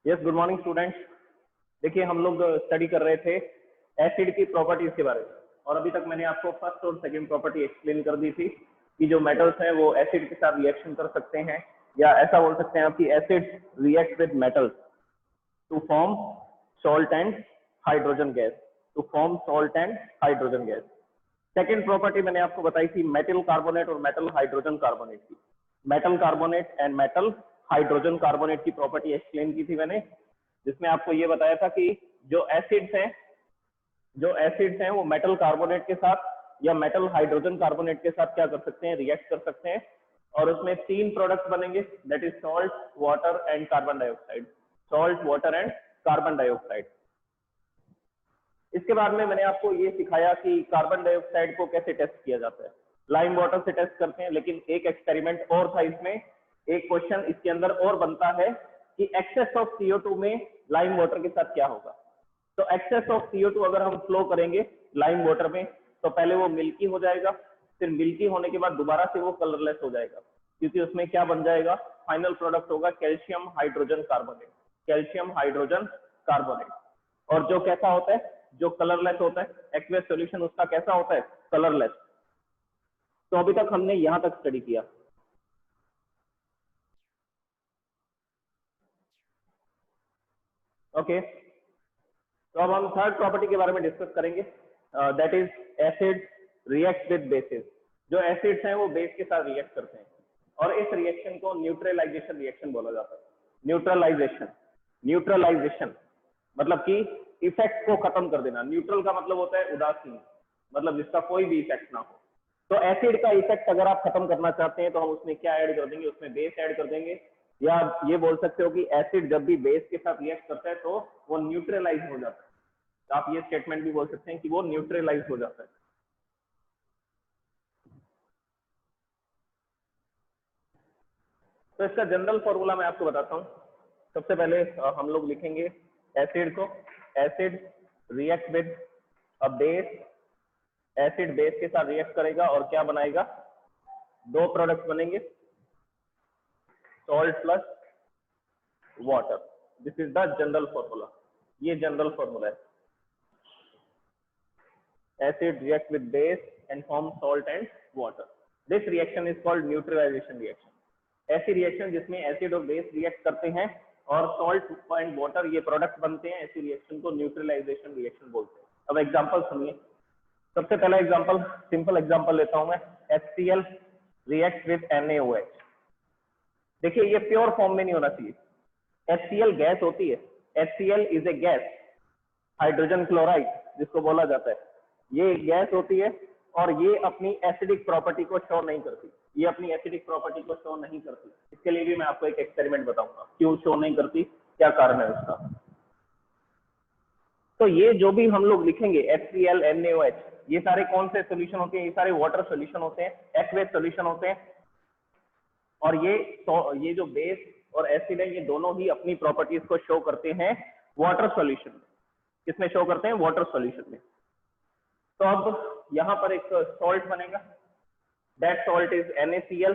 Yes, good morning students. देखिए, हम लोग स्टडी कर रहे थे एसिड की प्रॉपर्टीज के बारे में, और अभी तक मैंने आपको फर्स्ट और सेकंड प्रॉपर्टी एक्सप्लेन कर दी थी कि जो मेटल्स हैं वो एसिड के साथ रिएक्शन कर सकते हैं, या ऐसा बोल सकते हैं आप कि acid react with metals to form salt and hydrogen gas, to form salt and hydrogen gas. Second property मैंने आपको बताई थी मेटल कार्बोनेट और मेटल हाइड्रोजन कार्बोनेट की। Metal carbonate and metal hydrogen carbonate की प्रॉपर्टी एक्सप्लेन की थी मैंने, जिसमें आपको ये बताया था कि जो एसिड्स हैं वो मेटल कार्बोनेट के साथ या मेटल हाइड्रोजन कार्बोनेट के साथ क्या कर सकते हैं, रिएक्ट कर सकते हैं, और उसमें तीन प्रोडक्ट्स बनेंगे, that is salt, water and carbon dioxide. Salt, water and carbon dioxide. इसके बाद में मैंने आपको ये सिखाया कि कार्बन डाइऑक्साइड को कैसे टेस्ट किया जाता है। लाइम वाटर से टेस्ट करते हैं, लेकिन एक एक्सपेरिमेंट और था इसमें, एक क्वेश्चन इसके अंदर और बनता है कि एक्सेस ऑफ CO2 में लाइम वाटर के साथ क्या होगा। तो एक्सेस ऑफ CO2 अगर हम फ्लो करेंगे लाइम वाटर में, तो पहले वो मिल्की हो जाएगा, फिर मिल्की होने के बाद दोबारा से वो कलरलेस हो जाएगा, क्योंकि उसमें क्या बन जाएगा, फाइनल प्रोडक्ट होगा calcium hydrogen carbonate. Calcium hydrogen carbonate. और जो कैसा होता है, जो कलरलेस होता है, एक्वेस सॉल्यूशन उसका कैसा होता है, कलरलेस। तो अभी तक हमने यहां तक स्टडी किया। ओके, तो अब हम थर्ड प्रॉपर्टी के बारे में डिस्कस करेंगे, that is acid react with basis. जो एसिड्स हैं वो बेस के साथ रिएक्ट करते हैं, और इस रिएक्शन को न्यूट्रलाइजेशन रिएक्शन बोला जाता है। न्यूट्रलाइजेशन मतलब कि इफेक्ट को खत्म कर देना। न्यूट्रल का मतलब होता है उदासीन, मतलब जिसका कोई भी इफेक्ट ना हो। तो एसिड का इफेक्ट अगर आप खत्म करना चाहते हैं तो हम उसमें क्या ऐड कर देंगे, उसमें बेस ऐड कर देंगे, या ये बोल सकते हो कि एसिड जब भी बेस के साथ रिएक्ट करता है तो वो न्यूट्रलाइज हो जाता है। तो आप ये स्टेटमेंट भी बोल सकते हैं कि वो न्यूट्रलाइज हो जाता है। तो इसका जनरल फॉर्मूला मैं आपको बताता हूँ। सबसे पहले हम लोग लिखेंगे एसिड को, acid react with a base. Acid base के साथ रिएक्ट करेगा और क्या बनाएगा, दो प्रोडक्ट्स बनेंगे, salt plus water. This is the general formula. ये जनरल फॉर्मूला है। Acid react with base and form salt and water. This reaction is called neutralization reaction. ऐसी रिएक्शन जिसमें एसिड और बेस रिएक्ट करते हैं और सॉल्ट एंड वाटर ये product बनते हैं, ऐसी रिएक्शन को न्यूट्रलाइजेशन रिएक्शन बोलते हैं। अब एग्जांपल सुनिए। सबसे पहला एग्जांपल, सिंपल एग्जांपल लेता हूं मैं, HCl रिएक्ट विद NaOH। देखिए, ये प्योर फॉर्म में नहीं होना चाहिए। HCl गैस होती है। HCl is a gas, hydrogen chloride जिसको बोला जाता है, ये गैस होती है, और ये अपनी एसिडिक प्रॉपर्टी को शो नहीं करती। ये अपनी एसिडिक प्रॉपर्टी को शो नहीं करती। इसके लिए भी मैं आपको एक एक्सपेरिमेंट बताऊंगा क्यों शो नहीं करती, क्या कारण है उसका। तो ये जो भी हम लोग लिखेंगे HCl NaOH, ये सारे कौन से सोल्यूशन होते हैं, ये सारे वाटर सोल्यूशन होते हैं, एक्वेस सोल्यूशन होते हैं। और ये जो बेस और एसिड है, ये दोनों ही अपनी प्रॉपर्टीज को शो करते हैं वाटर सॉल्यूशन में। किसमें शो करते हैं, वाटर सॉल्यूशन में। तो अब यहाँ पर एक सॉल्ट बनेगा, that salt is NaCl,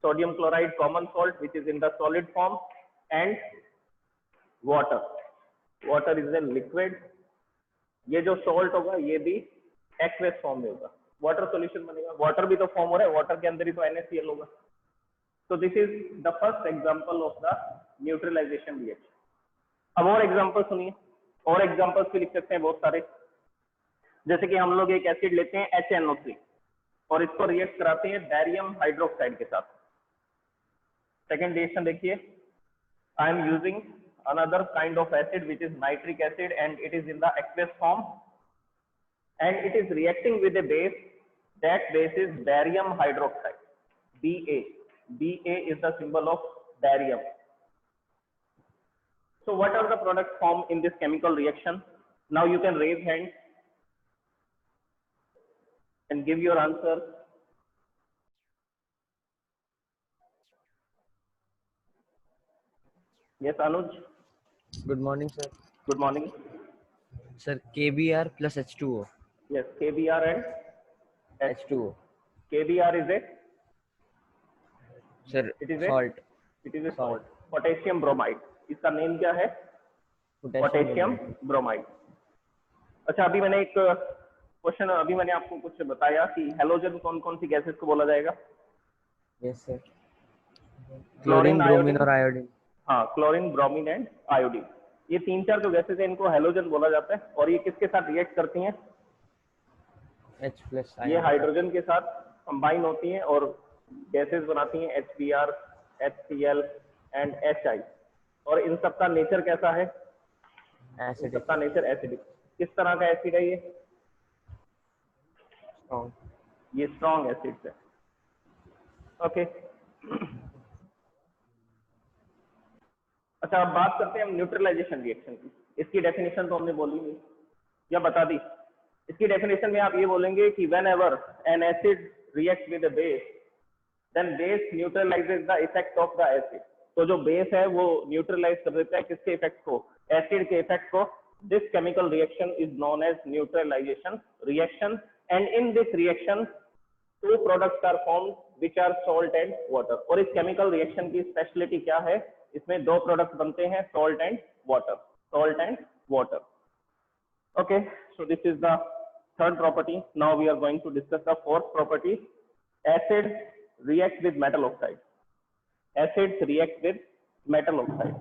sodium chloride common salt which is in the solid form, and water is a liquid. ये जो सॉल्ट होगा ये भी एक्वेस फॉर्म में होगा, वाटर सॉल्यूशन बनेगा। वाटर भी तो फॉर्म हो रहा है, वाटर के अंदर ही तो NaCl होगा। So this is the first example of the neutralization reaction. अब और एग्जांपल सुनिए, और एग्जांपल्स भी लिख सकते हैं बहुत सारे। जैसे कि हम लोग एक एसिड लेते हैं HNO3 और इसको रिएक्ट कराते हैं बैरियम हाइड्रोक्साइड के साथ। सेकेंड रिएक्शन देखिए, I am using another kind of acid which is nitric acid and it is in the aqueous form and it is reacting with a base. That base is barium hydroxide, Ba. Ba is the symbol of barium. So what are the products formed in this chemical reaction? Now you can raise hand and give your answer. Yes, Anuj. Good morning, sir. Good morning. Sir, KBr plus H2O. Yes, KBr and H2O. KBr is a, Sir, it is salt. It is a salt. Potassium bromide. इसका name क्या है? Potassium bromide. अच्छा, अभी मैंने एक question, अभी मैंने आपको कुछ बताया कि हेलोजन कौन कौन सी गैसेस को बोला जाएगा? Yes sir, chlorine, chlorine, bromine और आयोडीन। हाँ, क्लोरीन, ब्रोमीन एंड आयोडीन, ये 3-4 जो गैसेस है इनको हेलोजन बोला जाता है। और ये किसके साथ रिएक्ट करती हैं? H+ ये हाइड्रोजन के साथ कंबाइन होती हैं और गैसेस बनाती हैं HBr, HCl एंड HI। और इन सब का नेचर कैसा है? इन सब का नेचर एसिडिक। किस तरह का एसिड है ये? ये स्ट्रॉन्ग एसिड है। ओके। अच्छा, अब बात करते हैं हम न्यूट्रलाइजेशन रिएक्शन की। इसकी डेफिनेशन तो हमने बोली नहीं या बता दी। इसकी डेफिनेशन में आप ये बोलेंगे कि whenever an acid react with a base then base neutralizes the effect of the acid. तो जो बेस है वो न्यूट्रलाइज कर देता है किसके इफेक्ट को? एसिड के इफेक्ट को। This chemical reaction is known as neutralization reaction and in this reaction two products are formed which are salt and water. और इस केमिकल रिएक्शन की स्पेशलिटी क्या है? इसमें 2 प्रोडक्ट्स बनते हैं, salt and water, salt and water. Okay, so this is the third property. Now we are going to discuss the fourth property. Acid react with metal oxide. Acids react with metal oxide.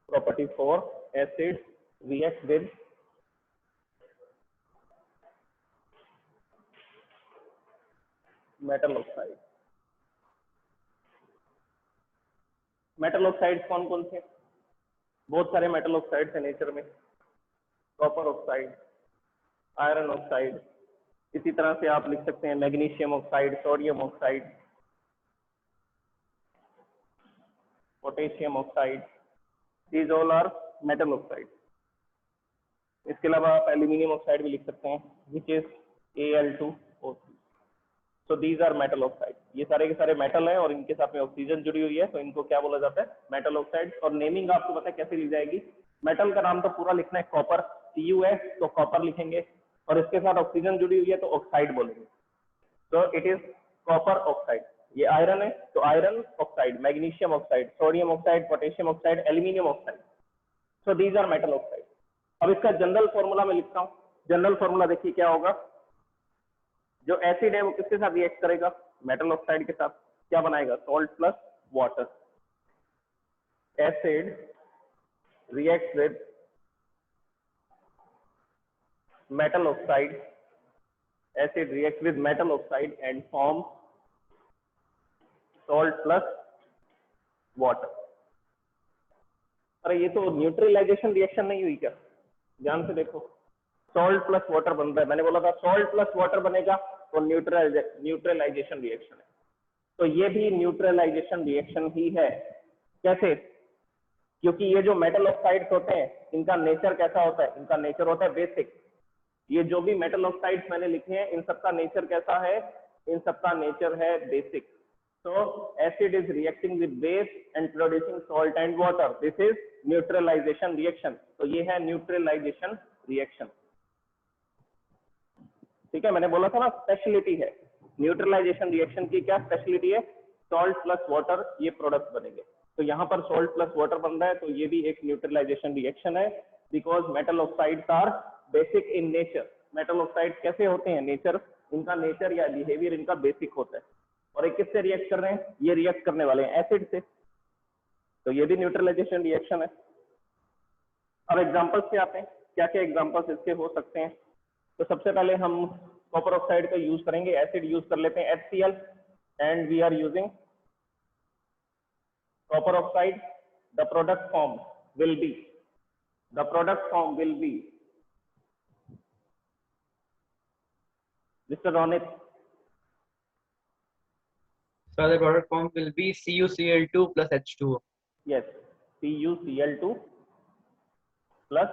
Property 4, acids react with metal oxide. Metal oxides कौन कौन से? बहुत सारे metal oxides है nature में। Copper oxide, iron oxide, इसी तरह से आप लिख सकते हैं magnesium oxide, sodium oxide, potassium oxide, these all are metal oxide. इसके अलावा आप एल्यूमिनियम ऑक्साइड भी लिख सकते हैं which is Al2O3. So these are metal oxide. ये सारे के सारे मेटल हैं और इनके साथ में ऑक्सीजन जुड़ी हुई है, तो इनको क्या बोला जाता है? Metal oxide. और नेमिंग आपको पता है कैसे ली जाएगी? मेटल का नाम तो पूरा लिखना है कॉपर, Cu है तो कॉपर लिखेंगे, और इसके साथ ऑक्सीजन जुड़ी हुई है तो ऑक्साइड बोलेंगे। तो इट इज कॉपर ऑक्साइड। ये आयरन है तो iron oxide, magnesium oxide, sodium oxide, potassium oxide, aluminium oxide. So these are metal oxide. अब इसका जनरल फॉर्मूला में लिखता हूँ। जनरल फॉर्मूला देखिए क्या होगा। जो एसिड है वो किसके साथ रिएक्ट करेगा? मेटल ऑक्साइड के साथ। क्या बनाएगा? Salt plus water. Acid react with metal oxide, acid react with metal oxide and form salt plus water. अरे ये तो न्यूट्रलाइजेशन रिएक्शन नहीं हुई क्या? ध्यान से देखो, सॉल्ट प्लस वाटर बन रहा है। मैंने बोला था सॉल्ट प्लस वाटर बनेगा तो न्यूट्रलाइजेशन रिएक्शन है। तो ये भी न्यूट्रलाइजेशन रिएक्शन ही है। कैसे? क्योंकि ये जो मेटल ऑक्साइड्स होते हैं इनका नेचर कैसा होता है? इनका नेचर होता है बेसिक। ये जो भी मेटल ऑक्साइड्स मैंने लिखे हैं इन सबका नेचर कैसा है? इन सबका नेचर है basic. So acid is reacting with base and producing salt and water. This is neutralization reaction. तो ये है neutralization reaction. ठीक है, मैंने बोला था ना स्पेशलिटी है। न्यूट्रलाइजेशन रिएक्शन की क्या स्पेशलिटी है? सॉल्ट प्लस वाटर ये प्रोडक्ट बनेंगे। तो यहाँ पर सॉल्ट प्लस वाटर बन रहा है तो ये भी एक न्यूट्रलाइजेशन रिएक्शन है, because metal oxides are basic in nature. Metal oxide कैसे होते हैं? नेचर, इनका नेचर या बिहेवियर इनका बेसिक होता है। और ये किससे रिएक्ट कर रहे हैं? ये रिएक्ट करने वाले हैं एसिड से। तो ये भी न्यूट्रलाइजेशन रिएक्शन है। अब एग्जांपल्स पे आते हैं, क्या क्या एग्जांपल्स इसके हो सकते हैं। तो सबसे पहले हम कॉपर ऑक्साइड का यूज करेंगे, एसिड यूज कर लेते हैं HCl and we are using copper oxide. The product form will be Mr. Ronit. So the product form will be CuCl2 plus H2O. Yes, CuCl2 plus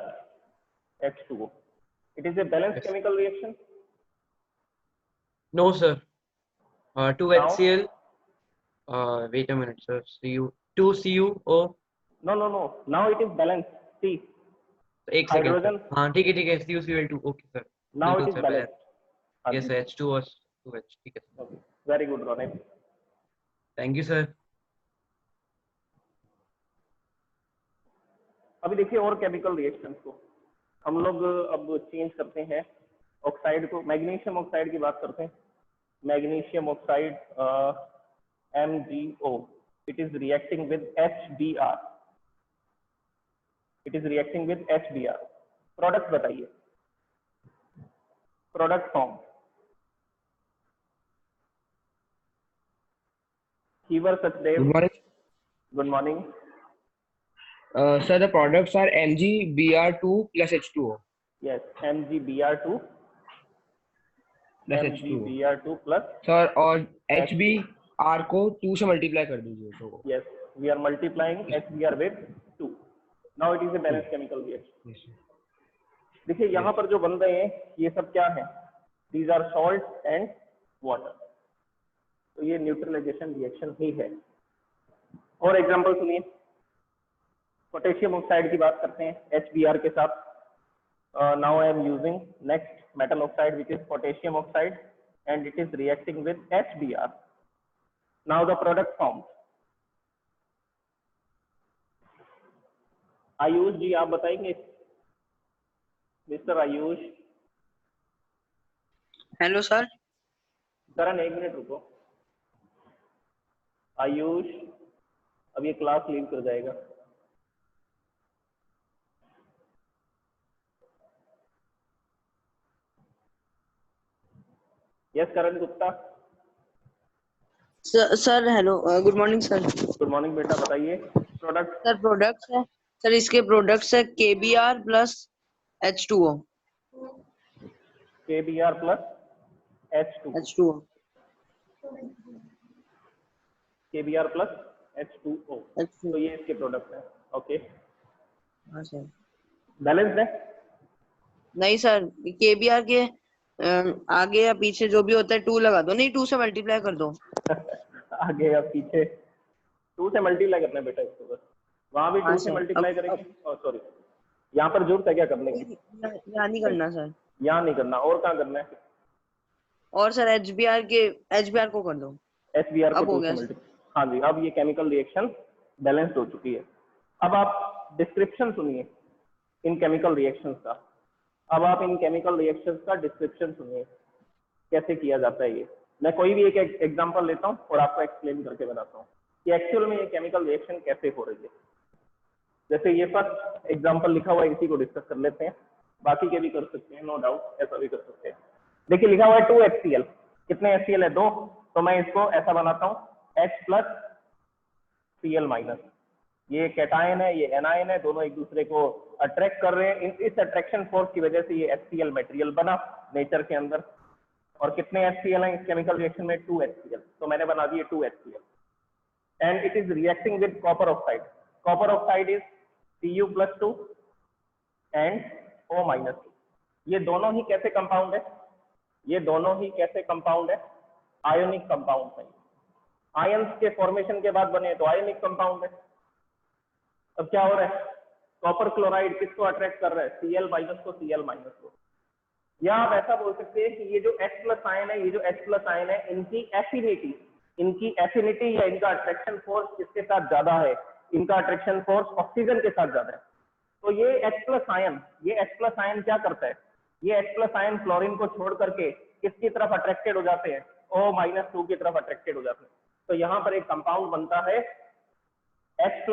H2O. It is a balanced Yes. chemical reaction. No, sir. 2 Now, HCl. Wait a minute, sir. 2 CuO. no. Now it is balanced. See, एक second sir. hydrogen. हाँ ठीक है CuCl2. Okay sir. Now it बिल्कुल is sir. balanced. Yes sir. H2O 2H. ठीक है sir. Okay. Very good, Ronit. Thank you sir. अभी देखिए और केमिकल रिएक्शंस को हम लोग अब चेंज करते हैं. ऑक्साइड को, मैग्नीशियम ऑक्साइड की बात करते हैं. Magnesium oxide MgO. It is reacting with HBr. It is reacting with HBr. Product बताइए. Product form. Hever Sachdev. Good morning. Good morning. Sir, the products are MgBr2 plus H2O. Yes, MgBr2 Plus H2O. MgBr2 plus. Sir, और HBr को 2 से multiply कर दीजिए तो. Yes, we are multiplying HBr with 2. Now it is a balanced chemical reaction. Yes, sir. देखिए यहाँ पर जो बन रहे हैं ये सब क्या है? These are salt and water. तो ये न्यूट्रलाइजेशन रिएक्शन ही है. और एग्जांपल सुनिए. पोटेशियम ऑक्साइड की बात करते हैं HBr के साथ. Now I am using next metal oxide which is potassium oxide and it is reacting with HBr. Now the product formed. Ayush ji आप बताएंगे. Mister Ayush. Hello sir. Karan एक मिनट रुको. आयुष अब ये क्लास लीव कर जाएगा. Yes Karan Gupta. Sir hello. Good morning sir. Good morning बेटा, बताइए. प्रोडक्ट. सर प्रोडक्ट्स है सर, इसके प्रोडक्ट्स है KBr plus H2O. KBr plus H2O. KBr plus H2O. तो ये इसके प्रोडक्ट है. ओके. हाँ सर. बैलेंस्ड है. नहीं सर, KBr के आगे या पीछे जो भी होता है 2 लगा दो. नहीं 2 से मल्टीप्लाई कर दो. आगे या पीछे 2 से मल्टीप्लाई करना है बेटा इसको. बस वहां भी 2 से मल्टीप्लाई करेंगे. सॉरी, यहाँ पर जरूरत है क्या करने की? यहाँ नहीं करना सर. यहाँ नहीं करना. और कहाँ करना है? और सर HBr को कर दो. HBr अब को हो 2 से गया. मल्टीप्लाई. हाँ जी, अब ये केमिकल रिएक्शन बैलेंस्ड हो चुकी है. अब आप डिस्क्रिप्शन सुनिए इन केमिकल रिएक्शंस का. अब आप इन केमिकल रिएक्शंस का डिस्क्रिप्शन सुनिए कैसे किया जाता है. ये मैं कोई भी एक एग्जांपल लेता हूँ और आपको एक्सप्लेन करके बताता हूँ कि एक्चुअल में ये केमिकल रिएक्शन कैसे हो रही है. जैसे ये फर्स्ट एग्जांपल लिखा हुआ है, इसी को डिस्कस कर लेते हैं. बाकी के भी कर सकते हैं, नो डाउट, ऐसा भी कर सकते हैं. देखिए लिखा हुआ है 2HCl. कितने HCl है? 2. तो मैं इसको ऐसा बनाता हूँ H plus Cl minus. ये कैटायन है, ये एनायन है, दोनों एक दूसरे को अट्रैक्ट कर रहे हैं. इस अट्रैक्शन फोर्स की वजह से ये HCl मटेरियल बना नेचर के अंदर. और कितने HCl हैं इस केमिकल रिएक्शन में? 2HCl. तो मैंने बना दिए 2HCl. And it is reacting with copper oxide. Copper oxide is Cu+2 and O-2. ये दोनों ही कैसे कंपाउंड है? ये दोनों ही कैसे कंपाउंड है? आयोनिक कंपाउंड है. आयंस के फॉर्मेशन के बाद बने तो आयोनिक कंपाउंड है. अब क्या हो रहा है? कॉपर क्लोराइड किसको अट्रैक्ट कर रहा है? Cl- को, Cl- को. या आप ऐसा बोल सकते हैं कि ये जो H+ आयन है, ये जो H+ आयन है, इनकी एफिनिटी या इनका अट्रैक्शन फोर्स किसके साथ ज्यादा है? इनका अट्रैक्शन फोर्स ऑक्सीजन के साथ ज्यादा है. तो ये H+ आयन क्या करता है? ये H+ आयन फ्लोरीन को छोड़ करके किसकी तरफ अट्रैक्टेड हो जाते हैं? O-2 की तरफ अट्रैक्टेड हो जाते हैं. तो यहाँ पर एक कंपाउंड बनता है H+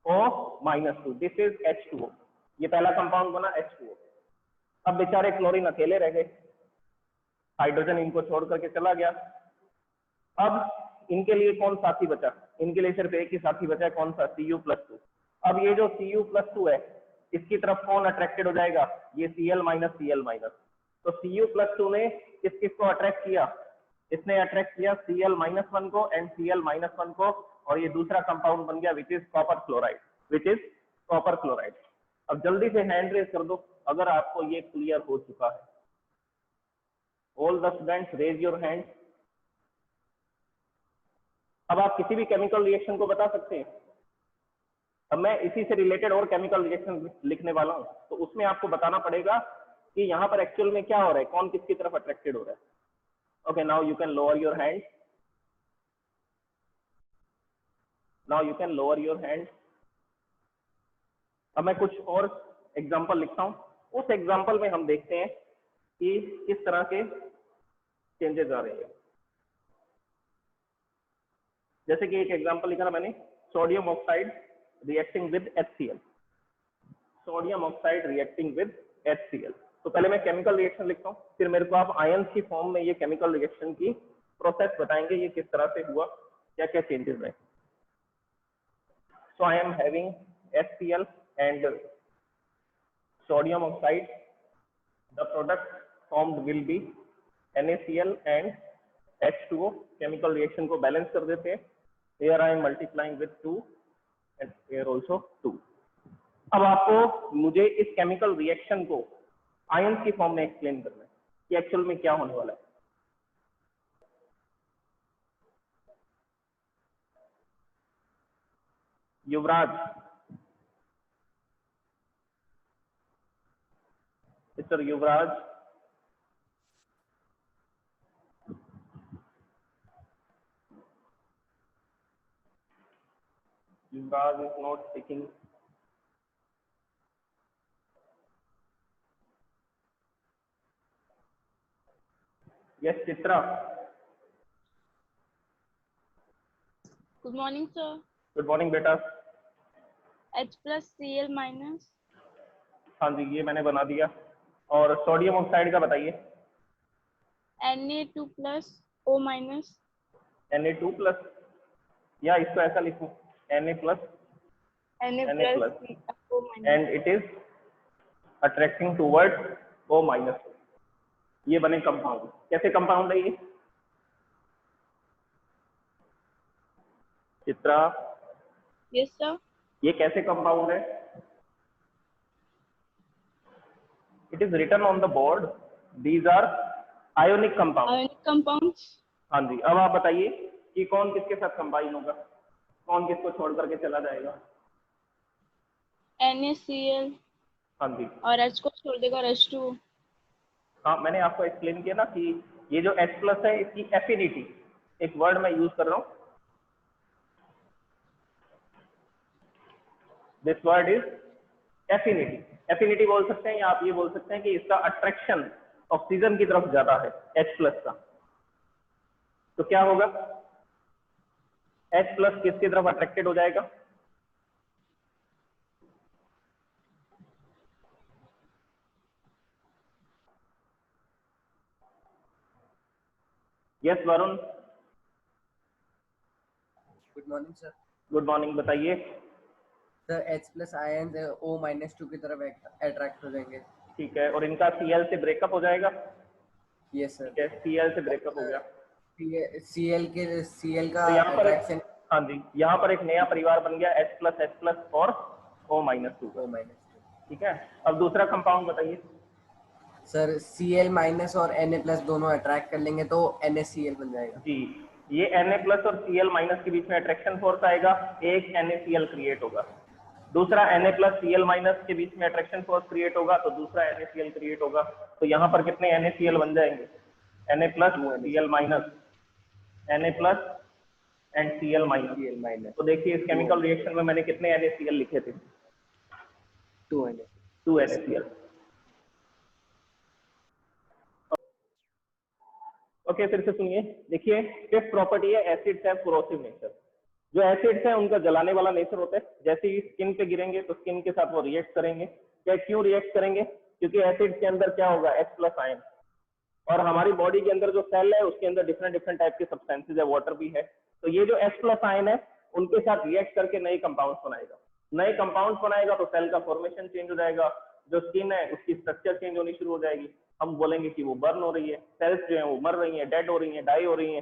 O-2. This is H2O. ये पहला कंपाउंड बना H2O. अब बेचारे क्लोरीन अकेले रह गए, हाइड्रोजन इनको छोड़ करके चला गया. अब इनके लिए कौन साथी बचा? इनके लिए सिर्फ एक ही साथी बचा है. कौन सा? Cu+2. अब ये जो Cu+2 है, इसकी तरफ कौन अट्रैक्टेड हो जाएगा? ये Cl-. तो Cu+2 ने किसको अट्रैक्ट किया? इसने अट्रैक्ट किया Cl-1 को एंड Cl-1 को. और ये दूसरा कंपाउंड बन गया विच इज कॉपर क्लोराइड. अब जल्दी से हैंड रेज कर दो अगर आपको ये क्लियर हो चुका है। All the students raise your hand. अब आप किसी भी केमिकल रिएक्शन को बता सकते हैं। अब मैं इसी से रिलेटेड और केमिकल रिएक्शन लिखने वाला हूं, तो उसमें आपको बताना पड़ेगा कि यहाँ पर एक्चुअल में क्या हो रहा है, कौन किसकी तरफ अट्रैक्टेड हो रहा है। Okay, now you can lower your hand. Now you can lower your hand. अब मैं कुछ और एग्जांपल लिखता हूं, उस एग्जांपल में हम देखते हैं कि किस तरह के चेंजेस आ रहे हैं। जैसे कि एक एग्जांपल लिखा था मैंने, sodium oxide reacting with HCl। Sodium oxide reacting with HCl। तो पहले मैं केमिकल रिएक्शन लिखता हूँ, फिर मेरे को आप आयंस की फॉर्म में ये केमिकल रिएक्शन की प्रोसेस बताएंगे, ये किस तरह से हुआ, क्या क्या चेंजेस है। So I am having HCl and sodium oxide. The product formed will be NaCl and H2O. Chemical reaction को बैलेंस कर देते हैं। Here I am multiplying with 2 and here also 2. अब आपको मुझे इस केमिकल रिएक्शन को आयंस की फॉर्म में एक्सप्लेन करना है कि एक्चुअल में क्या होने वाला है। युवराज, Mr. Yuvraj, Yuvraj is not speaking. Yes, Chitra. Good morning, sir. Good morning, बेटा। H plus Cl minus हाँ जी, ये मैंने बना दिया। और सोडियम ऑक्साइड का बताइए। Na2 plus O minus Na2 plus, या इसको ऐसा लिखूं, Na plus Na Na plus plus. O minus. And it is attracting toward O minus. ये बने कंपाउंड। कैसे कंपाउंड है ये? Chitra, Yes, sir. ये कैसे कंपाउंड है? It is written on the board. These are ionic compounds. Ionic compounds. हाँ जी, अब आप बताइए कि कौन किसके साथ कंबाइन होगा, कौन किसको छोड़ करके चला जाएगा। NaCl हाँ जी, और H को छोड़ देगा और H2O. हाँ मैंने आपको एक्सप्लेन किया ना कि ये जो H प्लस है इसकी एफिनिटी, एक वर्ड मैं यूज कर रहा हूँ, this word is affinity. Affinity बोल सकते हैं या आप ये बोल सकते हैं कि इसका अट्रैक्शन ऑक्सीजन की तरफ ज्यादा है H प्लस का। तो क्या होगा, H प्लस किसकी तरफ अट्रैक्टेड हो जाएगा? Yes Varun, good morning sir. Good morning, बताइए। Sir H plus ion O minus 2 की तरफ अट्रैक्ट हो जाएंगे। ठीक है, और इनका Cl से ब्रेकअप हो जाएगा। Yes sir. ठीक है, Cl से ब्रेकअप हो गया। Cl का तो यहाँ पर अट्रैक्शन, हाँ जी, यहाँ पर एक नया परिवार बन गया H प्लस और O माइनस 2। O minus 2। ठीक है, अब दूसरा कंपाउंड बताइए। सर Cl माइनस और Na प्लस दोनों अट्रैक्ट कर लेंगे तो NaCl बन जाएगा। जी, ये Na प्लस और Cl माइनस के बीच में अट्रैक्शन फोर्स आएगा, एक NaCl क्रिएट होगा। दूसरा Na प्लस Cl माइनस के बीच में अट्रैक्शन फोर्स क्रिएट होगा तो दूसरा NaCl क्रिएट होगा। तो यहाँ पर कितने NaCl बन जाएंगे? Na plus Cl minus, Na plus and Cl minus. तो देखिए इस केमिकल रिएक्शन में मैंने कितने NaCl लिखे थे? 2 NaCl। ओके, फिर से सुनिए। देखिए, फिफ्थ प्रॉपर्टी है एसिड्स हैव कोरोसिव नेचर। जो एसिड्स हैं उनका जलाने वाला नेचर होता है। जैसे ही स्किन पे गिरेंगे तो स्किन के साथ वो रिएक्ट करेंगे। क्या क्यों रिएक्ट करेंगे? क्योंकि एसिड के अंदर क्या होगा, H प्लस आयन, और हमारी बॉडी के अंदर जो सेल है उसके अंदर डिफरेंट डिफरेंट टाइप के सब्सटेंसेज है, वाटर भी है। तो ये जो H प्लस आयन है उनके साथ रिएक्ट करके नए कंपाउंड्स बनाएगा। नए कंपाउंड्स बनाएगा तो सेल का फॉर्मेशन चेंज हो जाएगा, जो स्किन है उसकी स्ट्रक्चर चेंज होनी शुरू हो जाएगी। हम बोलेंगे कि वो बर्न हो रही है, सेल्स जो है वो मर रही है, डेड हो रही है, डाई हो रही है।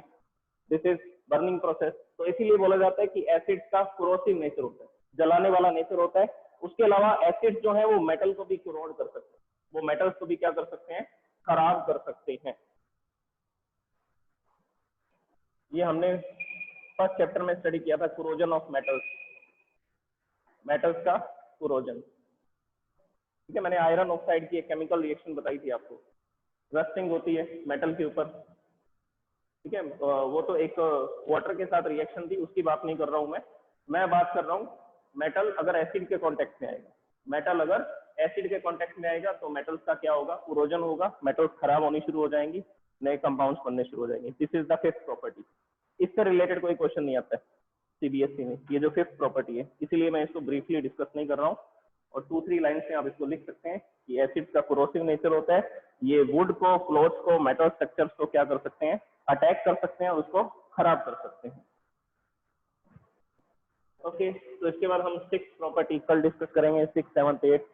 This is burning process. तो इसीलिए बोला जाता है कि एसिड्स का कोरोसिव नेचर होता है, जलाने वाला नेचर होता है, उसके अलावा एसिड जो है वो मेटल को भी कोरोड कर सकते हैं, वो मेटल्स को भी क्या कर सकते हैं, खराब कर सकते हैं। ये हमने फर्स्ट चैप्टर में स्टडी किया था, कोरोजन ऑफ मेटल्स, मेटल्स का कोरोजन। ठीक है, मैंने आयरन ऑक्साइड की एक केमिकल रिएक्शन बताई थी आपको, रस्टिंग होती है मेटल के ऊपर। ठीक है, वो तो एक वाटर के साथ रिएक्शन थी, उसकी बात नहीं कर रहा हूं मैं बात कर रहा हूँ मेटल अगर एसिड के कॉन्टेक्ट में आएगा, मेटल अगर एसिड के कॉन्टेक्ट में आएगा तो मेटल्स का क्या होगा, कोरोजन होगा, मेटल्स खराब होनी शुरू हो जाएंगी, नए कंपाउंड्स बनने शुरू हो जाएंगे। This is the fifth property. इससे रिलेटेड कोई क्वेश्चन नहीं आता है सीबीएसई में, ये जो फिफ्थ प्रॉपर्टी है, इसीलिए मैं इसको ब्रीफली डिस्कस नहीं कर रहा हूँ। और 2-3 लाइन से आप इसको लिख सकते हैं कि एसिड का कोरोसिव नेचर होता है, ये वुड को, क्लॉथ्स को, मेटल स्ट्रक्चर्स को क्या कर सकते हैं, अटैक कर सकते हैं और उसको खराब कर सकते हैं। ओके, तो इसके बाद हम 6th प्रॉपर्टी कल डिस्कस करेंगे, 6th, 7th, 8th